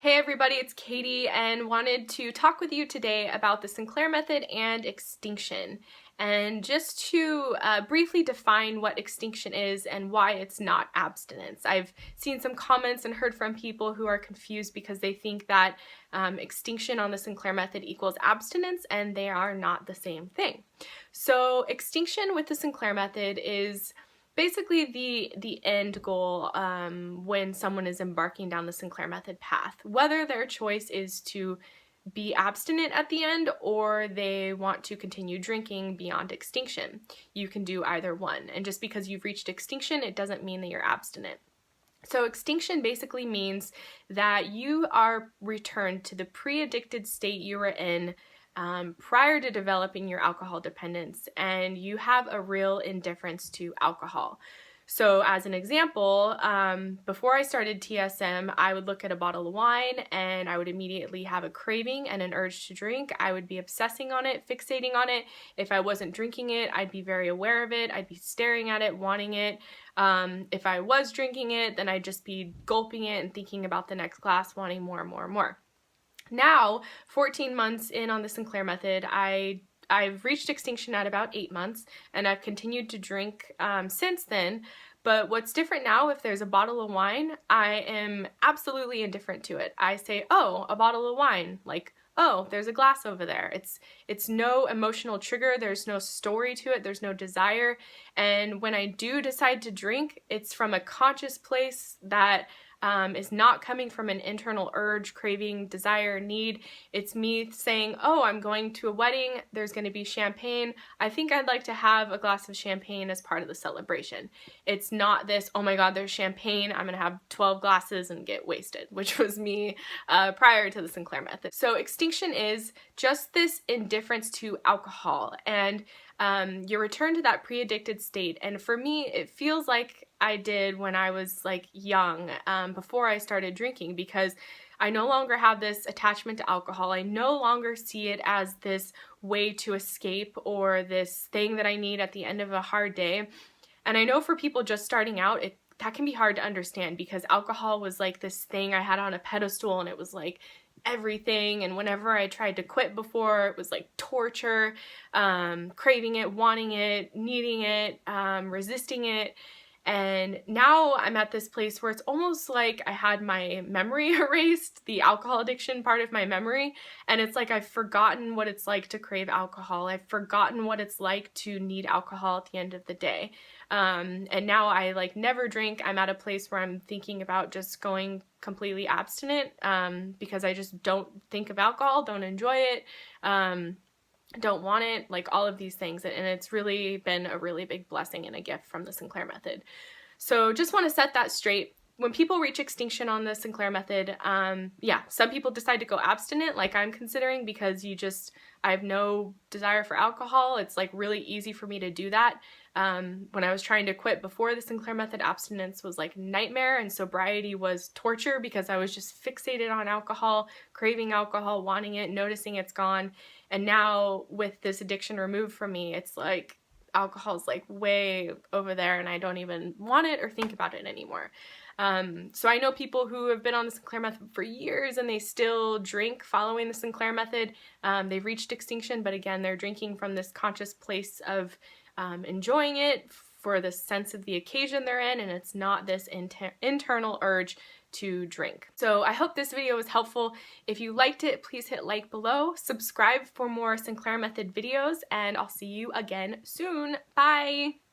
Hey everybody, it's Katie and wanted to talk with you today about the Sinclair Method and extinction. And just to briefly define what extinction is and why it's not abstinence. I've seen some comments and heard from people who are confused because they think that extinction on the Sinclair Method equals abstinence, and they are not the same thing. So extinction with the Sinclair Method is basically the end goal when someone is embarking down the Sinclair Method path, whether their choice is to be abstinent at the end or they want to continue drinking beyond extinction. You can do either one, and just because you've reached extinction, it doesn't mean that you're abstinent. So extinction basically means that you are returned to the pre-addicted state you were in prior to developing your alcohol dependence, and you have a real indifference to alcohol. So as an example, before I started TSM, I would look at a bottle of wine and I would immediately have a craving and an urge to drink. I would be obsessing on it, fixating on it. If I wasn't drinking it, I'd be very aware of it. I'd be staring at it, wanting it. If I was drinking it, then I'd just be gulping it and thinking about the next glass, wanting more and more and more. Now, 14 months in on the Sinclair Method, I've reached extinction at about 8 months, and I've continued to drink since then. But what's different now, if there's a bottle of wine, I am absolutely indifferent to it. I say, oh, a bottle of wine, like, oh, there's a glass over there. It's no emotional trigger, there's no story to it, there's no desire. And when I do decide to drink, it's from a conscious place that is not coming from an internal urge, craving, desire, need. It's me saying, oh, I'm going to a wedding, there's going to be champagne. I think I'd like to have a glass of champagne as part of the celebration. It's not this, oh my god, there's champagne, I'm going to have 12 glasses and get wasted, which was me prior to the Sinclair Method. So extinction is just this indifference to alcohol, and you return to that pre-addicted state. And for me, it feels like I did when I was like young, before I started drinking, because I no longer have this attachment to alcohol. I no longer see it as this way to escape or this thing that I need at the end of a hard day. And I know for people just starting out, that can be hard to understand, because alcohol was like this thing I had on a pedestal, and it was like everything, and whenever I tried to quit before, it was like torture, craving it, wanting it, needing it, resisting it. And now I'm at this place where it's almost like I had my memory erased, the alcohol addiction part of my memory, and it's like I've forgotten what it's like to crave alcohol. I've forgotten what it's like to need alcohol at the end of the day. And now I like never drink. I'm at a place where I'm thinking about just going completely abstinent, because I just don't think of alcohol, don't enjoy it, don't want it, like all of these things. And it's really been a really big blessing and a gift from the Sinclair Method. So just want to set that straight. When people reach extinction on the Sinclair Method, yeah, some people decide to go abstinent, like I'm considering, because I have no desire for alcohol. It's like really easy for me to do that. When I was trying to quit before the Sinclair Method, abstinence was like nightmare, and sobriety was torture, because I was just fixated on alcohol, craving alcohol, wanting it, noticing it's gone. And now with this addiction removed from me, it's like alcohol's like way over there, and I don't even want it or think about it anymore. So I know people who have been on the Sinclair Method for years and they still drink following the Sinclair Method. They've reached extinction, but again, they're drinking from this conscious place of enjoying it for the sense of the occasion they're in, and it's not this internal urge to drink. So I hope this video was helpful. If you liked it, please hit like below, subscribe for more Sinclair Method videos, and I'll see you again soon. Bye!